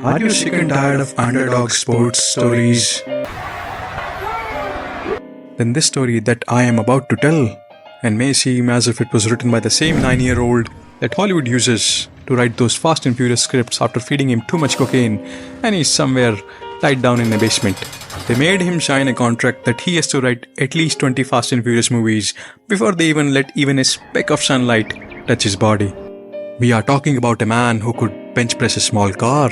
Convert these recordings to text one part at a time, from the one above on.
Are you sick and tired of underdog sports stories? Then this story that I am about to tell, and may seem as if it was written by the same 9-year-old that Hollywood uses to write those Fast and Furious scripts after feeding him too much cocaine and he's somewhere tied down in a basement. They made him sign a contract that he has to write at least 20 Fast and Furious movies before they even let even a speck of sunlight touch his body. We are talking about a man who could bench press a small car,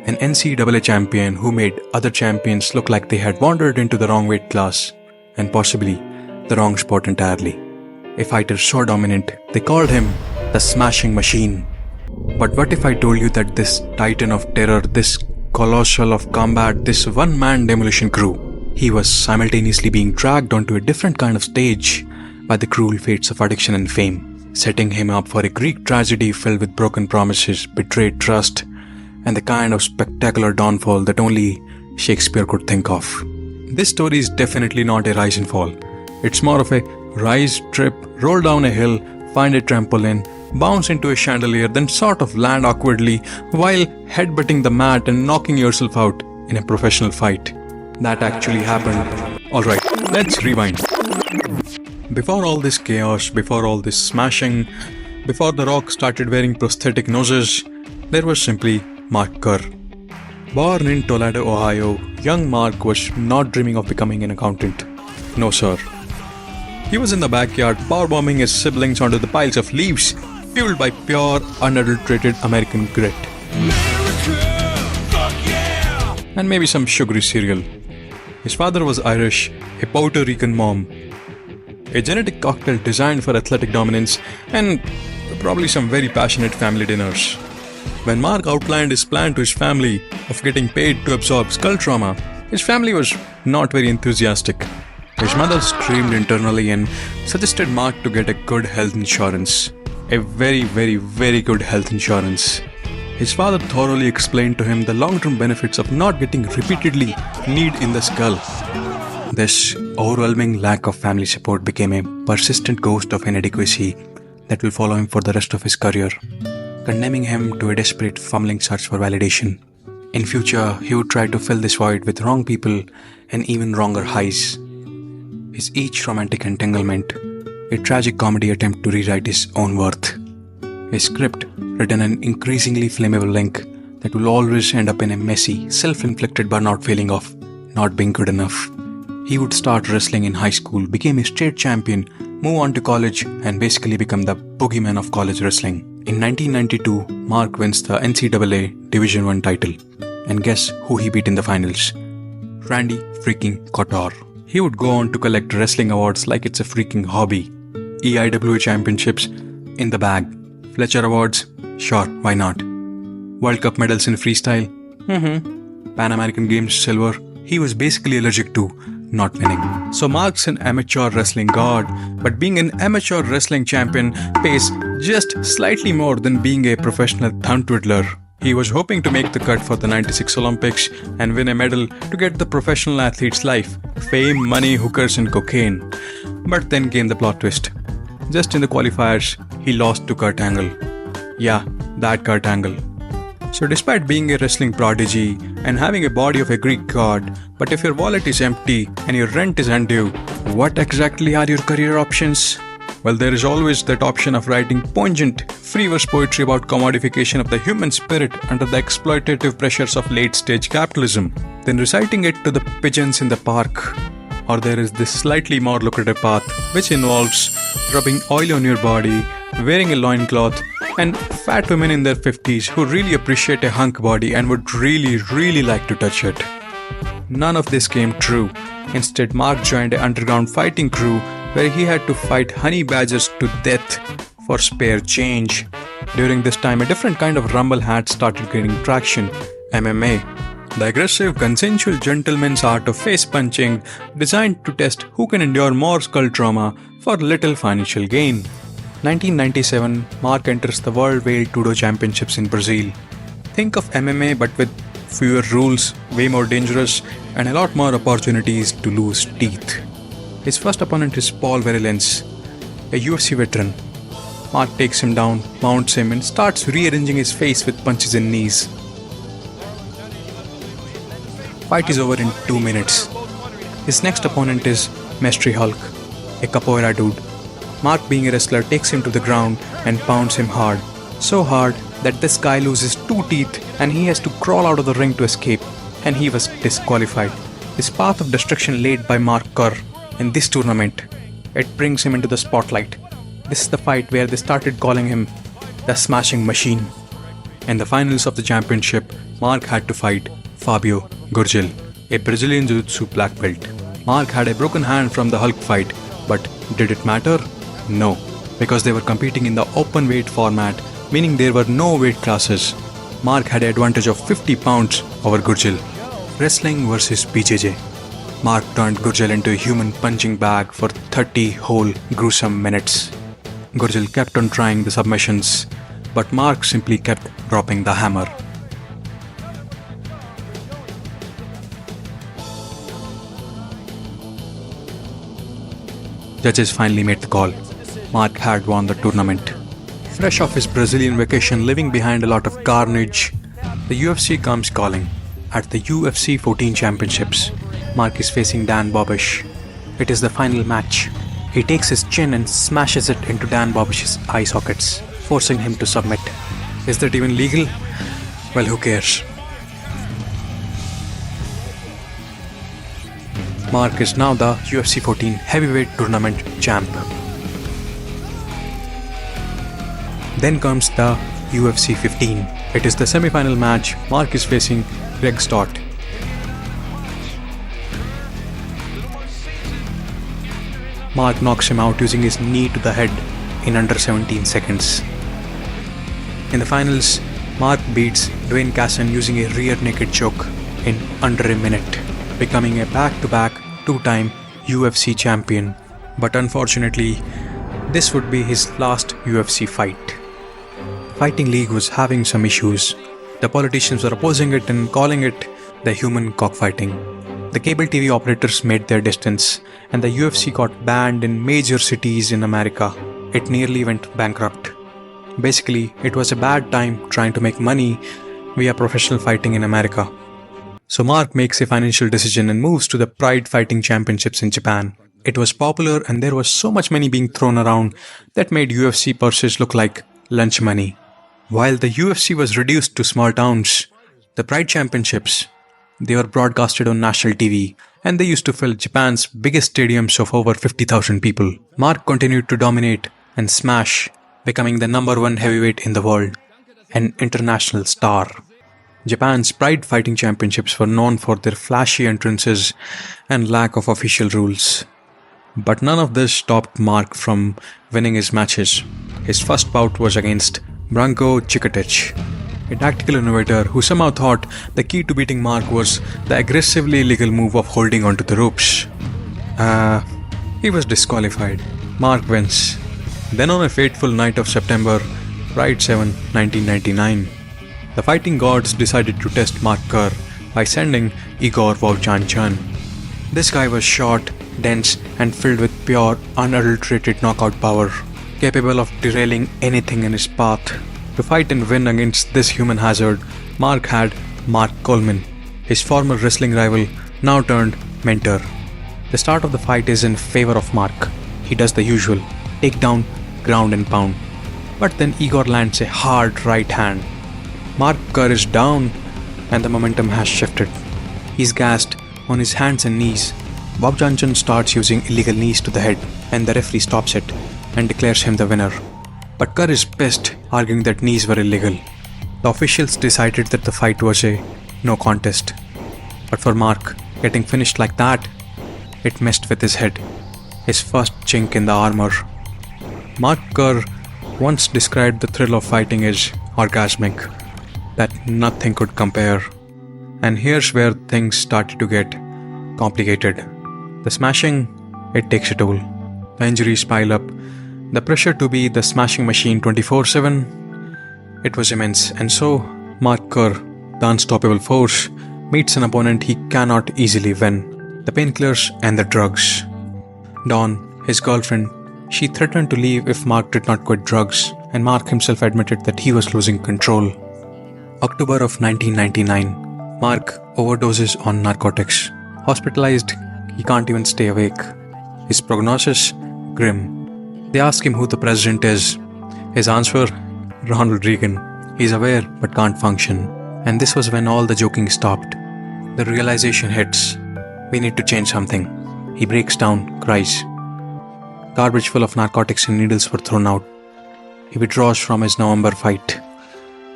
an NCAA champion who made other champions look like they had wandered into the wrong weight class and possibly the wrong sport entirely. A fighter so dominant, they called him the Smashing Machine. But what if I told you that this titan of terror, this colossal of combat, this one-man demolition crew, he was simultaneously being dragged onto a different kind of stage by the cruel fates of addiction and fame, setting him up for a Greek tragedy filled with broken promises, betrayed trust, and the kind of spectacular downfall that only Shakespeare could think of. This story is definitely not a rise and fall. It's more of a rise, trip, roll down a hill, find a trampoline, bounce into a chandelier, then sort of land awkwardly while headbutting the mat and knocking yourself out in a professional fight. That actually happened. Alright, let's rewind. Before all this chaos, before all this smashing, before The Rock started wearing prosthetic noses, there was simply Mark Kerr. Born in Toledo, Ohio, young Mark was not dreaming of becoming an accountant. No sir. He was in the backyard powerbombing his siblings onto the piles of leaves, fueled by pure, unadulterated American grit. And maybe some sugary cereal. His father was Irish, a Puerto Rican mom. A genetic cocktail designed for athletic dominance, and probably some very passionate family dinners. When Mark outlined his plan to his family of getting paid to absorb skull trauma, his family was not very enthusiastic. His mother screamed internally and suggested Mark to get a good health insurance. A very, very, very good health insurance. His father thoroughly explained to him the long-term benefits of not getting repeatedly kneed in the skull. This overwhelming lack of family support became a persistent ghost of inadequacy that will follow him for the rest of his career, condemning him to a desperate fumbling search for validation. In future, he would try to fill this void with wrong people and even wronger highs. His each romantic entanglement, a tragic comedy attempt to rewrite his own worth. A script written an increasingly flammable link that will always end up in a messy, self-inflicted burnout feeling of not being good enough. He would start wrestling in high school, became a state champion, move on to college, and basically become the boogeyman of college wrestling. In 1992, Mark wins the NCAA Division I title. And guess who he beat in the finals? Randy freaking Couture. He would go on to collect wrestling awards like it's a freaking hobby. EIWA championships in the bag. Fletcher Awards? Sure, why not? World Cup medals in freestyle? Pan American Games silver? He was basically allergic to not winning. So Mark's an amateur wrestling god, but being an amateur wrestling champion pays just slightly more than being a professional thumb twiddler. He was hoping to make the cut for the 96 Olympics and win a medal to get the professional athlete's life, fame, money, hookers and cocaine. But then came the plot twist. Just in the qualifiers, he lost to Kurt Angle. Yeah, that Kurt Angle. So despite being a wrestling prodigy and having a body of a Greek god, but if your wallet is empty and your rent is undue, what exactly are your career options? Well, there is always that option of writing pungent, free-verse poetry about commodification of the human spirit under the exploitative pressures of late-stage capitalism, then reciting it to the pigeons in the park. Or there is this slightly more lucrative path, which involves rubbing oil on your body, wearing a loincloth, and fat women in their 50s who really appreciate a hunk body and would really like to touch it. None of this came true. Instead, Mark joined an underground fighting crew where he had to fight honey badgers to death for spare change. During this time, a different kind of rumble had started gaining traction, MMA. The aggressive, consensual gentleman's art of face punching, designed to test who can endure more skull trauma for little financial gain. 1997, Mark enters the World Whale Judo Championships in Brazil. Think of MMA but with fewer rules, way more dangerous, and a lot more opportunities to lose teeth. His first opponent is Paul Verhoeven's, a UFC veteran. Mark takes him down, mounts him, and starts rearranging his face with punches and knees. Fight is over in 2 minutes. His next opponent is Mystery Hulk, a capoeira dude. Mark, being a wrestler, takes him to the ground and pounds him hard. So hard that this guy loses 2 teeth and he has to crawl out of the ring to escape, and he was disqualified. This path of destruction laid by Mark Kerr in this tournament, it brings him into the spotlight. This is the fight where they started calling him the Smashing Machine. In the finals of the championship, Mark had to fight Fabio Gurgel, a Brazilian Jiu-Jitsu black belt. Mark had a broken hand from the Hulk fight, but did it matter? No, because they were competing in the open weight format, meaning there were no weight classes. Mark had an advantage of 50 pounds over Gurgel. Wrestling versus BJJ. Mark turned Gurgel into a human punching bag for 30 whole gruesome minutes. Gurgel kept on trying the submissions, but Mark simply kept dropping the hammer. Judges finally made the call. Mark had won the tournament. Fresh off his Brazilian vacation, living behind a lot of carnage, the UFC comes calling. At the UFC 14 Championships, Mark is facing Dan Bobish. It is the final match. He takes his chin and smashes it into Dan Bobish's eye sockets, forcing him to submit. Is that even legal? Well, who cares? Mark is now the UFC 14 heavyweight tournament champ. Then comes the UFC 15. It is the semi-final match. Mark is facing Greg Stott. Mark knocks him out using his knee to the head in under 17 seconds. In the finals, Mark beats Dwayne using a rear naked choke in under a minute, becoming a back-to-back 2-time UFC champion. But unfortunately, this would be his last UFC fight. Fighting League was having some issues. The politicians were opposing it and calling it the human cockfighting. The cable TV operators made their distance, and the UFC got banned in major cities in America. It nearly went bankrupt. Basically, it was a bad time trying to make money via professional fighting in America. So Mark makes a financial decision and moves to the Pride Fighting Championships in Japan. It was popular and there was so much money being thrown around that made UFC purses look like lunch money. While the UFC was reduced to small towns, the Pride Championships, they were broadcasted on national TV, and they used to fill Japan's biggest stadiums of over 50,000 people. Mark continued to dominate and smash, becoming the #1 heavyweight in the world, an international star. Japan's Pride Fighting Championships were known for their flashy entrances and lack of official rules. But none of this stopped Mark from winning his matches. His first bout was against Branko Cikatic, a tactical innovator who somehow thought the key to beating Mark was the aggressively illegal move of holding onto the ropes. He was disqualified. Mark wins. Then on a fateful night of September, Pride 7, 1999, the fighting gods decided to test Mark Kerr by sending Igor Vovchanchan. This guy was short, dense, and filled with pure, unadulterated knockout power, capable of derailing anything in his path. To fight and win against this human hazard, Mark had Mark Coleman, his former wrestling rival, now turned mentor. The start of the fight is in favor of Mark. He does the usual, take down, ground and pound. But then Igor lands a hard right hand. Mark Kerr is down and the momentum has shifted. He's gassed on his hands and knees. Bob Johnson starts using illegal knees to the head and the referee stops it and declares him the winner. But Kerr is pissed, arguing that knees were illegal. The officials decided that the fight was a no contest. But for Mark, getting finished like that, it messed with his head, his first chink in the armor. Mark Kerr once described the thrill of fighting as orgasmic, that nothing could compare. And here's where things started to get complicated. The smashing, it takes a toll. The injuries pile up. The pressure to be the smashing machine 24/7, it was immense. And so, Mark Kerr, the unstoppable force, meets an opponent he cannot easily win. The painkillers and the drugs. Dawn, his girlfriend, she threatened to leave if Mark did not quit drugs, and Mark himself admitted that he was losing control. October of 1999, Mark overdoses on narcotics. Hospitalized, he can't even stay awake. His prognosis? Grim. They ask him who the president is. His answer? Ronald Reagan. He's aware but can't function. And this was when all the joking stopped. The realization hits. We need to change something. He breaks down, cries. Garbage full of narcotics and needles were thrown out. He withdraws from his November fight.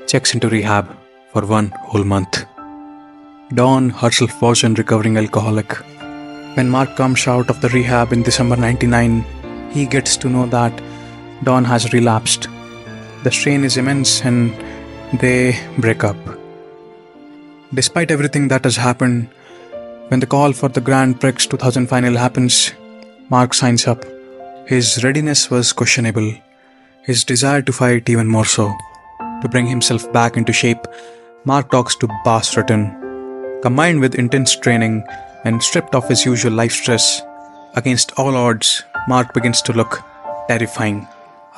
Checks into rehab for 1 whole month. Dawn herself was a recovering alcoholic. When Mark comes out of the rehab in December 99, he gets to know that Dawn has relapsed. The strain is immense and they break up. Despite everything that has happened, when the call for the Grand Prix 2000 final happens, Mark signs up. His readiness was questionable. His desire to fight even more so. To bring himself back into shape, Mark talks to Bas Rutten. Combined with intense training and stripped of his usual life stress, against all odds, Mark begins to look terrifying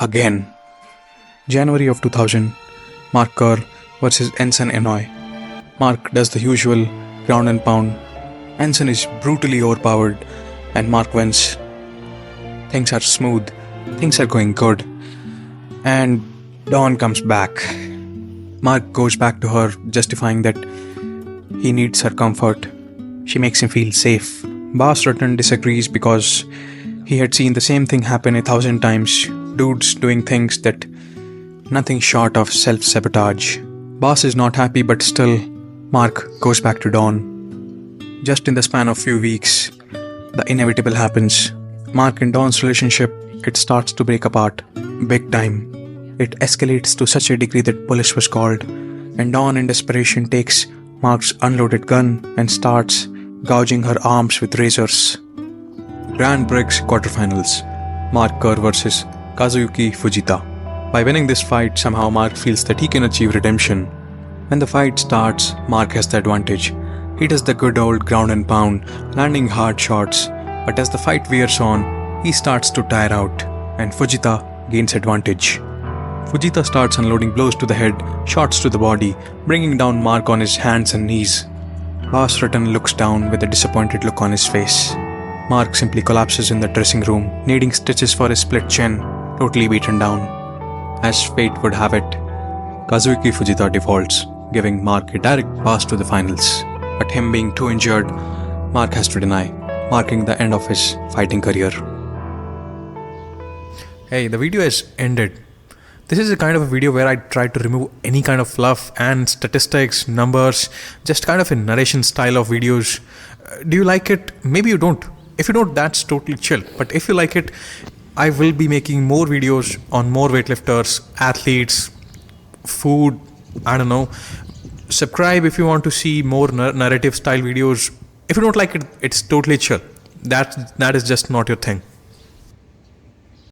again. January of 2000, Mark Kerr versus Ensign Enoy. Mark does the usual ground and pound. Ensign is brutally overpowered and Mark wins. Things are smooth, things are going good. And Dawn comes back. Mark goes back to her, justifying that he needs her comfort. She makes him feel safe. Bas Rutten disagrees because he had seen the same thing happen 1,000 times. Dudes doing things that nothing short of self-sabotage. Bas is not happy, but still, Mark goes back to Dawn. Just in the span of few weeks, the inevitable happens. Mark and Dawn's relationship, it starts to break apart. Big time. It escalates to such a degree that police was called, and Dawn in desperation takes Mark's unloaded gun and starts gouging her arms with razors. Grand Prix quarterfinals. Mark Kerr versus Kazuyuki Fujita. By winning this fight, somehow Mark feels that he can achieve redemption. When the fight starts, Mark has the advantage. He does the good old ground and pound, landing hard shots, but as the fight wears on, he starts to tire out, and Fujita gains advantage. Fujita starts unloading blows to the head, shots to the body, bringing down Mark on his hands and knees. Bas Rutten looks down with a disappointed look on his face. Mark simply collapses in the dressing room, needing stitches for his split chin, totally beaten down. As fate would have it, Kazuyuki Fujita defaults, giving Mark a direct pass to the finals. But him being too injured, Mark has to deny, marking the end of his fighting career. Hey, the video has ended. This is a kind of a video where I try to remove any kind of fluff and statistics, numbers, just kind of a narration style of videos. Do you like it? Maybe you don't. If you don't, that's totally chill. But if you like it, I will be making more videos on more weightlifters, athletes, food, I don't know. Subscribe if you want to see more narrative style videos. If you don't like it, it's totally chill. That is just not your thing.